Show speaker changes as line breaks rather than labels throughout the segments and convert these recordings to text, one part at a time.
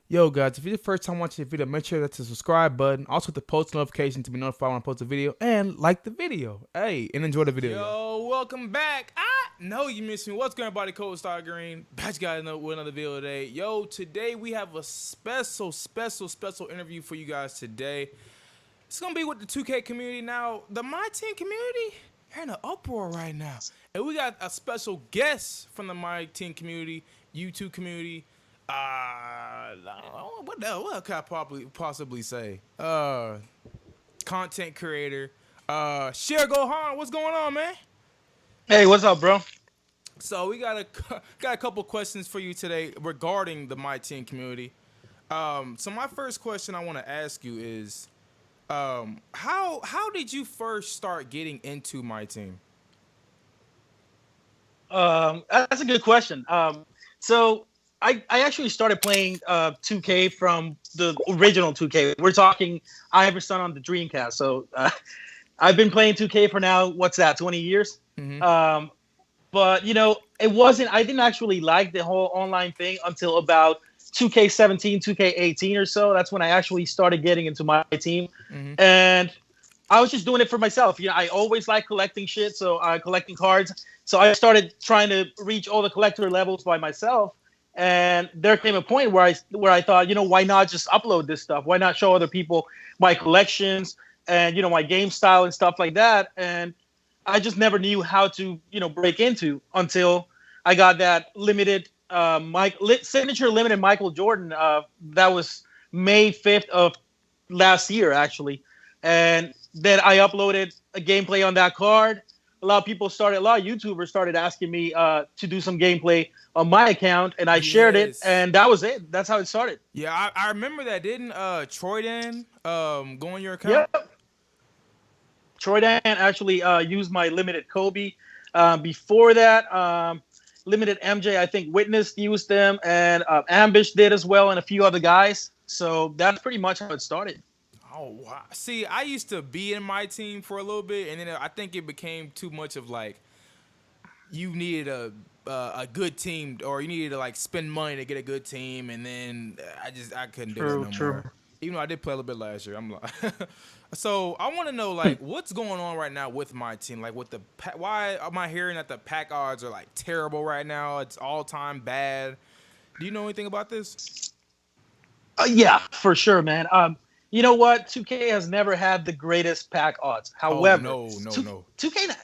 Yo, guys, if you're the first time watching the video, make sure that's the subscribe button. Also, hit the post notification to be notified when I post a video. And like the video. Hey, and enjoy the video. Yo, welcome back. I know you missed me. What's going on, everybody? CobraStarGreen. Back guys with another video today. Yo, today we have a special interview for you guys today. It's going to be with the 2K community. Now, the My Team community, they're in an uproar right now. And we got a special guest from the My Team community, YouTube community. What could I possibly say? Content creator. Share Gohan, what's going on, man?
Hey, what's up, bro?
So we got a couple questions for you today regarding the My Team community. So my first question I want to ask you is, how did you first start getting into My Team?
That's a good question. So I actually started playing 2K from the original 2K. We're talking Iverson on the Dreamcast. So I've been playing 2K for now, what's that, 20 years?
Mm-hmm.
But, it wasn't, I didn't actually like the whole online thing until about 2K17, 2K18 or so. That's when I actually started getting into My Team.
Mm-hmm.
And I was just doing it for myself. I always like collecting shit, so collecting cards. So I started trying to reach all the collector levels by myself. And there came a point where I thought, why not just upload this stuff? Why not show other people my collections and my game style and stuff like that? And I just never knew how to break into until I got that limited signature limited Michael Jordan. That was May 5th of last year, actually. And then I uploaded a gameplay on that card. A lot of YouTubers started asking me to do some gameplay on my account, and I shared it, and that was it. That's how it started.
Yeah, I remember that. Didn't Troydan go on your account?
Yep. Troydan actually used my limited Kobe. Before that, limited MJ, I think Witness used them, and Ambish did as well, and a few other guys. So that's pretty much how it started.
Oh wow! See, I used to be in My Team for a little bit, and then I think it became too much of like you needed a good team, or you needed to like spend money to get a good team, and then I couldn't do that no more. Even though I did play a little bit last year, I'm like, so I want to know like what's going on right now with My Team, like with the why am I hearing that the pack odds are like terrible right now? It's all time bad. Do you know anything about this?
Yeah, for sure, man. You know what? 2K has never had the greatest pack odds. However,
no.
2K.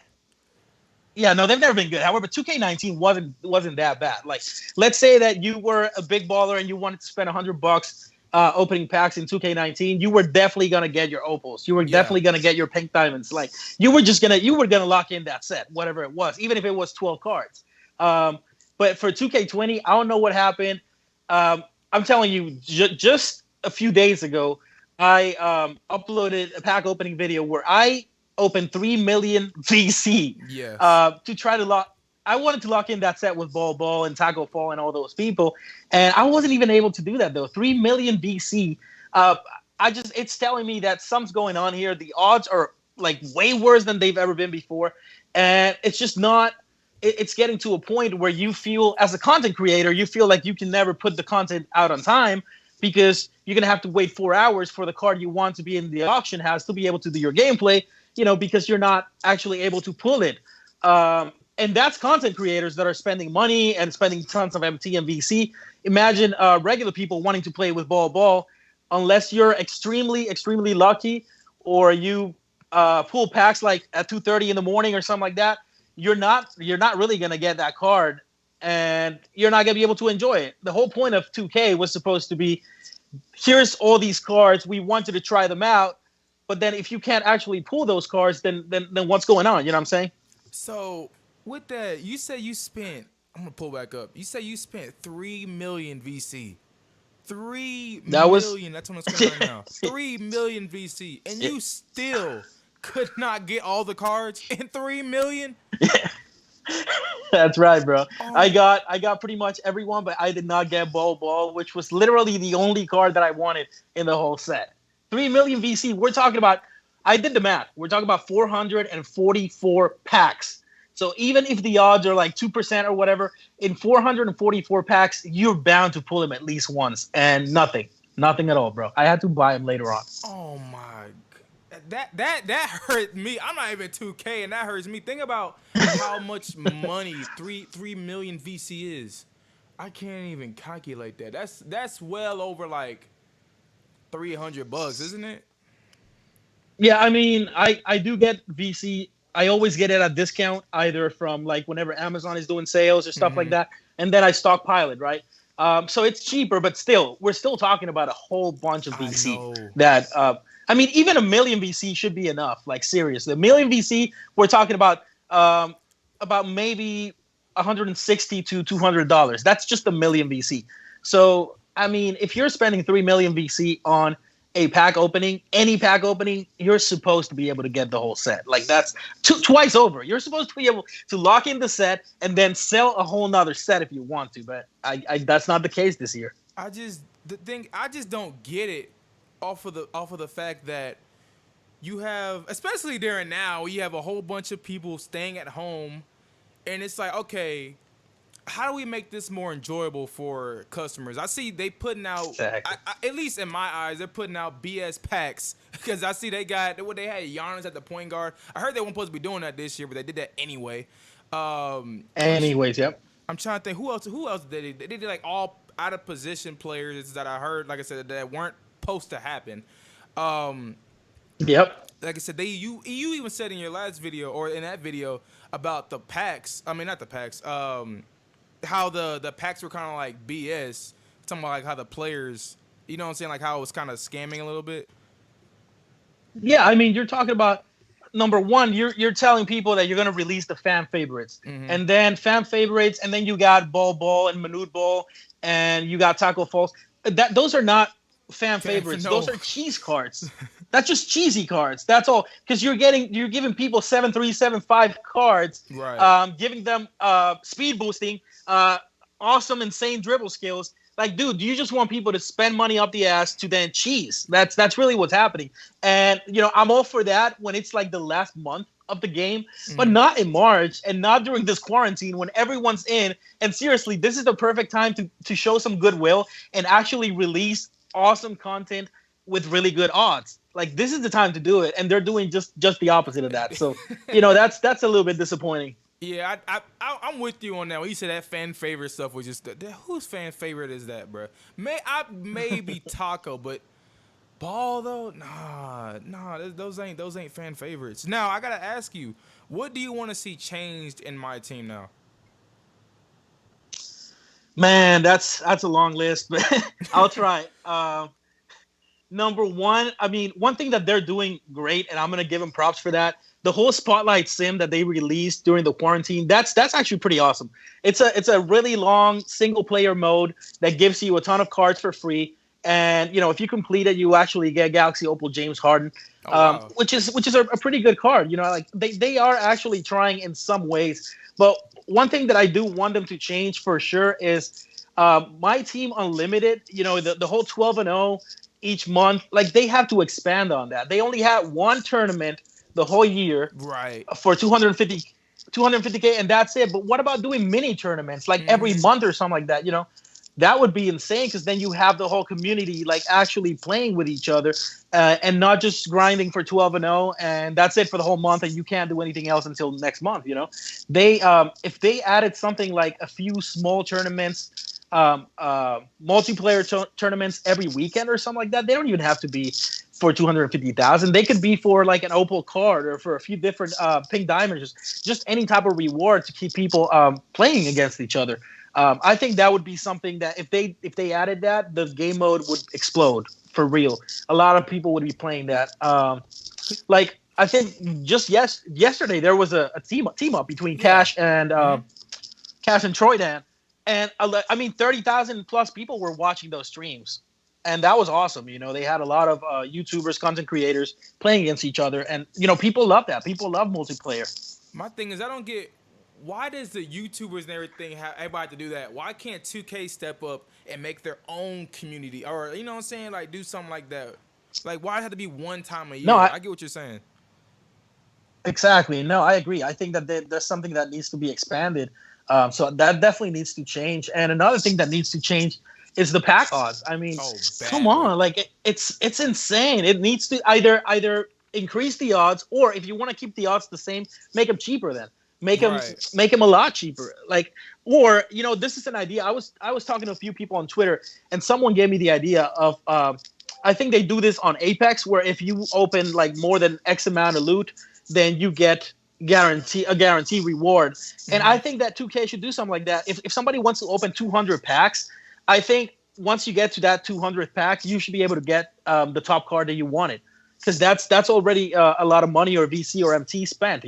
Yeah, no, they've never been good. However, 2K19 wasn't that bad. Like, let's say that you were a big baller and you wanted to spend $100 opening packs in 2K19. You were definitely gonna get your opals. You were definitely gonna get your pink diamonds. Like, you were gonna lock in that set, whatever it was, even if it was 12 cards. But for 2K20, I don't know what happened. I'm telling you, just a few days ago, I uploaded a pack opening video where I opened 3 million VC.
Yes.
To try to lock. I wanted to lock in that set with Ball and Taco Fall and all those people, and I wasn't even able to do that though. 3 million VC. It's telling me that something's going on here. The odds are like way worse than they've ever been before, and it's just not. It's getting to a point where you feel, as a content creator, you feel like you can never put the content out on time because you're going to have to wait 4 hours for the card you want to be in the auction house to be able to do your gameplay, because you're not actually able to pull it. And that's content creators that are spending money and spending tons of MT and VC. Imagine regular people wanting to play with Ball. Unless you're extremely, extremely lucky or you pull packs like at 2:30 in the morning or something like that, you're not really going to get that card, and you're not going to be able to enjoy it. The whole point of 2K was supposed to be, here's all these cards, we wanted to try them out, but then if you can't actually pull those cards, then what's going on? You know what I'm saying?
So with that, you say you spent. I'm gonna pull back up. You say you spent 3 million VC. 3 million. That's what I'm spending right now. 3 million VC, and you still could not get all the cards in 3 million.
That's right, bro. Oh. I got pretty much everyone, but I did not get Ball, which was literally the only card that I wanted in the whole set. 3 million VC. We're talking about. I did the math. We're talking about 444 packs So even if the odds are like 2% or whatever, in 444 packs, you're bound to pull him at least once, and nothing at all, bro. I had to buy him later on.
Oh my, that hurt me. I'm not even 2K, and that hurts me. Think about how much money three million VC is. I can't even calculate that. That's well over like $300, isn't it?
Yeah, I mean, I do get VC. I always get it at discount, either from like whenever Amazon is doing sales or stuff like that, and then I stockpile it, right? So it's cheaper, but still, we're still talking about a whole bunch of
I
VC.
know.
That I mean, even a million VC should be enough. Like seriously, a million VC, we're talking about maybe 160 to $200. That's just a million VC. So I mean, if you're spending 3 million VC on a pack opening, any pack opening, you're supposed to be able to get the whole set. Like that's twice over. You're supposed to be able to lock in the set and then sell a whole nother set if you want to. But that's not the case this year.
I just don't get it off of the fact that you have, especially during now, you have a whole bunch of people staying at home, and it's like, okay, how do we make this more enjoyable for customers? I see they putting out,
Exactly.
at least in my eyes, they're putting out BS packs because I see they had Giannis at the point guard. I heard they weren't supposed to be doing that this year, but they did that anyway.
Anyways, yep.
I'm trying to think who else did they did like all out of position players that I heard, like I said, that weren't supposed to happen.
Yep.
Like I said, you even said in your last video or in that video about the packs. I mean, not the packs. How the packs were kind of like BS. Talking about like how the players, you know what I'm saying, like how it was kind of scamming a little bit.
Yeah, I mean, you're talking about number one. You're telling people that you're going to release the fan favorites, and then fan favorites, and then you got Ball and Manute Ball, and you got Taco Falls. Those are not fan favorites.
No.
Those are cheese cards. That's just cheesy cards. That's all. Because you're giving people 7-3, 7-5 cards,
Right.
giving them speed boosting, awesome, insane dribble skills. Like, dude, you just want people to spend money up the ass to then cheese. That's really what's happening. And I'm all for that when it's like the last month of the game, but not in March and not during this quarantine when everyone's in. And seriously, this is the perfect time to show some goodwill and actually release awesome content with really good odds. Like, this is the time to do it, and they're doing just the opposite of that. So, that's a little bit disappointing.
Yeah, I'm with you on that. When you said that fan favorite stuff was just whose fan favorite is that, bro? Maybe Taco, but Ball though, nah, those ain't fan favorites. Now I gotta ask you, what do you want to see changed in my team now?
Man, that's a long list, but I'll try. Number one, I mean, one thing that they're doing great, and I'm gonna give them props for that. The whole Spotlight Sim that they released during the quarantine, that's actually pretty awesome. It's a really long single player mode that gives you a ton of cards for free. And if you complete it, you actually get Galaxy Opal James Harden,
Wow.
which is a pretty good card. Like they are actually trying in some ways. But one thing that I do want them to change for sure is my team unlimited. The whole 12-0 each month. Like they have to expand on that. They only had one tournament the whole year,
Right.
for 250K, and that's it. But what about doing mini tournaments like every month or something like that? That would be insane, because then you have the whole community like actually playing with each other, and not just grinding for 12-0 and that's it for the whole month, and you can't do anything else until next month. They if they added something like a few small tournaments, multiplayer tournaments every weekend or something like that, they don't even have to be for 250,000. They could be for like an Opal card or for a few different pink diamonds, just any type of reward to keep people playing against each other. I think that would be something that if they added that, the game mode would explode for real. A lot of people would be playing that. Like I think just yesterday there was a team up between Cash and Troydan, and I mean 30,000 plus people were watching those streams, and that was awesome. They had a lot of YouTubers, content creators playing against each other, and people love that. People love multiplayer.
My thing is, I don't get, why does the YouTubers and everything have everybody to do that? Why can't 2K step up and make their own community, or you know what I'm saying, like do something like that? Like, why does it have to be one time a year?
No,
I get what you're saying.
Exactly. No, I agree. I think that there's something that needs to be expanded. So that definitely needs to change. And another thing that needs to change is the pack odds. I mean,
Oh,
come
badly.
on, like it's insane. It needs to either increase the odds, or if you want to keep the odds the same, make them cheaper. Then
Right.
make them a lot cheaper. Like, or this is an idea. I was talking to a few people on Twitter, and someone gave me the idea of. I think they do this on Apex, where if you open like more than X amount of loot, then you get guarantee reward. And I think that 2K should do something like that. If somebody wants to open 200 packs, I think once you get to that 200th pack, you should be able to get the top card that you wanted, because that's already a lot of money or VC or MT spent.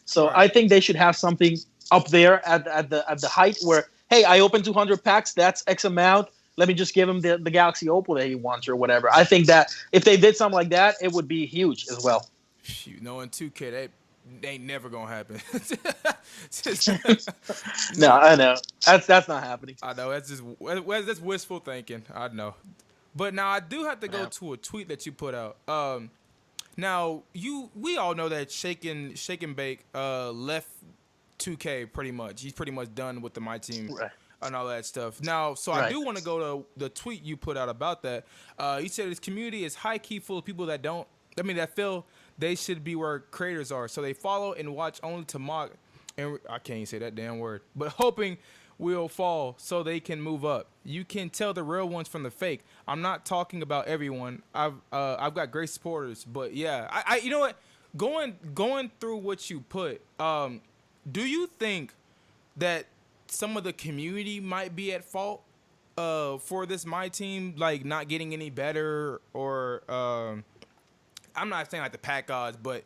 So
Right.
I think they should have something up there at the height where, hey, I opened 200 packs, that's X amount. Let me just give him the Galaxy Opal that he wants or whatever. I think that if they did something like that, it would be huge as well.
Shoot, knowing 2K, they ain't never gonna happen.
No,
No,
I know that's not happening.
I know that's wishful thinking. I know, but now I do have to go
Yeah.
to a tweet that you put out. Now we all know that Shake and Bake left 2K pretty much. He's pretty much done with my team
Right.
and all that stuff. Now, so I
Right.
do want to go to the tweet you put out about that. You said his community is high key full of people that don't. I mean, that feel they should be where creators are, so they follow and watch only to mock. And I can't even say that damn word, but hoping will fall so they can move up. You can tell the real ones from the fake. I'm not talking about everyone. I've got great supporters, but yeah, I you know what? Going through what you put, do you think that some of the community might be at fault for this my team like not getting any better, or I'm not saying like the pack odds, but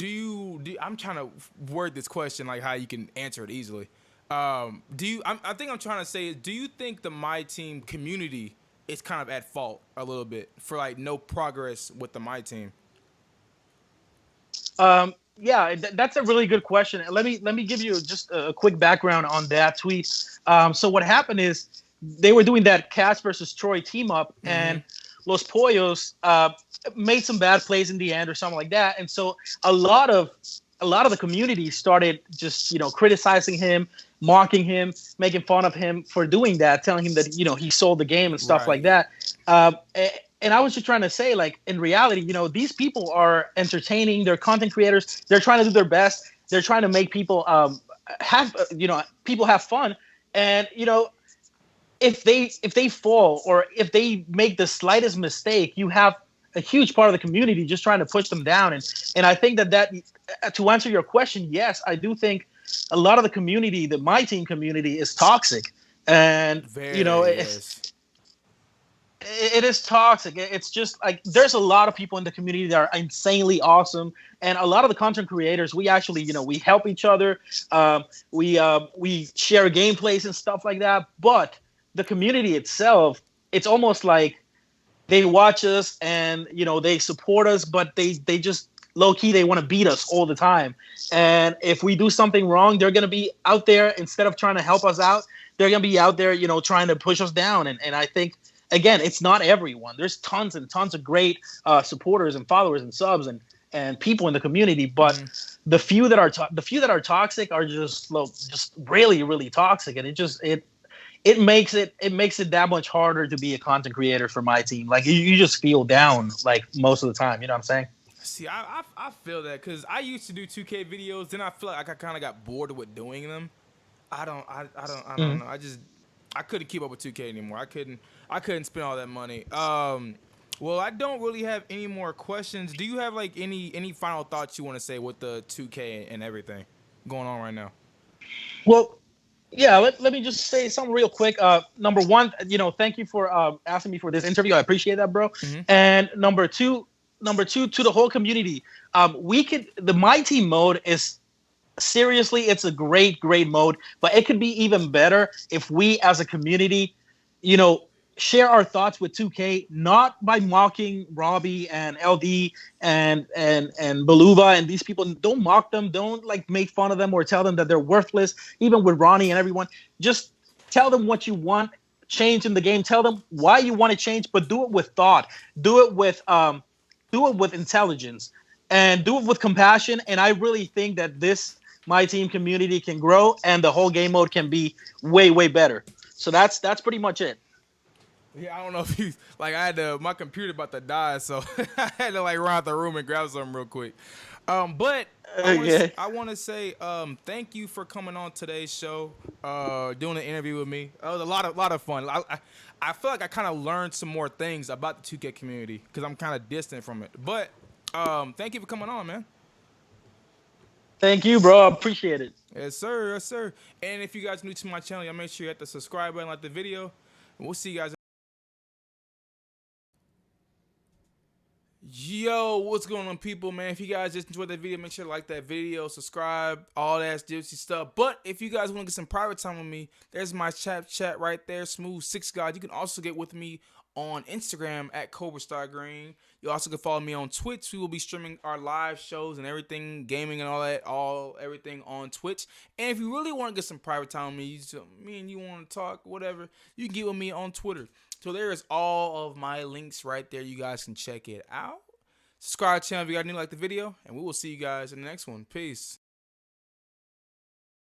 I'm trying to word this question like how you can answer it easily. I think I'm trying to say is, do you think the my team community is kind of at fault a little bit for like no progress with the my team?
Yeah, that's a really good question. Let me give you just a quick background on that tweet. So what happened is they were doing that Cats versus Troy team up, and Los Pollos made some bad plays in the end or something like that, and so a lot of the community started just criticizing him, mocking him, making fun of him for doing that, telling him that he sold the game and stuff like
Right.
that. And I was just trying to say, like, in reality, these people are entertaining. They're content creators. They're trying to do their best. They're trying to make people people have fun. And if they fall or if they make the slightest mistake, you have a huge part of the community just trying to push them down. And I think that to answer your question, yes, I do think a lot of the community, my team community, is toxic. And
Very yes.
it is toxic. It's just like there's a lot of people in the community that are insanely awesome, and a lot of the content creators, we actually, we help each other. We share gameplays and stuff like that. But the community itself, it's almost like they watch us and they support us, but they just low key they want to beat us all the time. And if we do something wrong, they're gonna be out there instead of trying to help us out. They're gonna be out there, trying to push us down. And I think again, it's not everyone. There's tons and tons of great supporters and followers and subs and people in the community, but the few that are toxic are just really really toxic, and it makes it that much harder to be a content creator for my team. Like you just feel down like most of the time. You know what I'm saying?
See, I feel that because I used to do 2K videos, then I feel like I kind of got bored with doing them. I don't know. I couldn't keep up with 2K anymore. I couldn't spend all that money. Well, I don't really have any more questions. Do you have like any final thoughts you want to say with the 2K and everything going on right now?
Well, yeah. Let me just say something real quick. Number one, thank you for asking me for this interview. I appreciate that, bro. And number two, to the whole community, the my team mode is seriously, it's a great mode, but it could be even better if we as a community, share our thoughts with 2K, not by mocking Robbie and LD and Beluva and these people. Don't mock them. Don't like make fun of them or tell them that they're worthless. Even with Ronnie and everyone, just tell them what you want change in the game. Tell them why you want to change, but do it with thought. Do it with intelligence. and do it with compassion. And I really think that this my team community can grow, and the whole game mode can be way, way better. So that's pretty much it.
Yeah, I don't know if he's like I had to my computer about to die, so I had to like run out the room and grab something real quick. But
Okay.
I want to say thank you for coming on today's show, doing an interview with me. It was a lot of fun. I feel like I kind of learned some more things about the 2K community because I'm kind of distant from it. But thank you for coming on, man.
Thank you, bro. I appreciate it.
Yes, sir. Yes, sir. And if you guys are new to my channel, y'all make sure you hit the subscribe button, like the video. And we'll see you guys. Yo, what's going on, people, man? If you guys just enjoyed that video, make sure to like that video, subscribe, all that juicy stuff. But if you guys want to get some private time with me, there's my chat right there, Smooth6God. You can also get with me on Instagram at CobraStarGreen. You also can follow me on Twitch. We will be streaming our live shows and everything, gaming and all that, everything on Twitch. And if you really want to get some private time with me, me and you want to talk, whatever, you can get with me on Twitter. So there is all of my links right there. You guys can check it out. Subscribe to the channel if you guys need to like the video, and we will see you guys in the next one. Peace.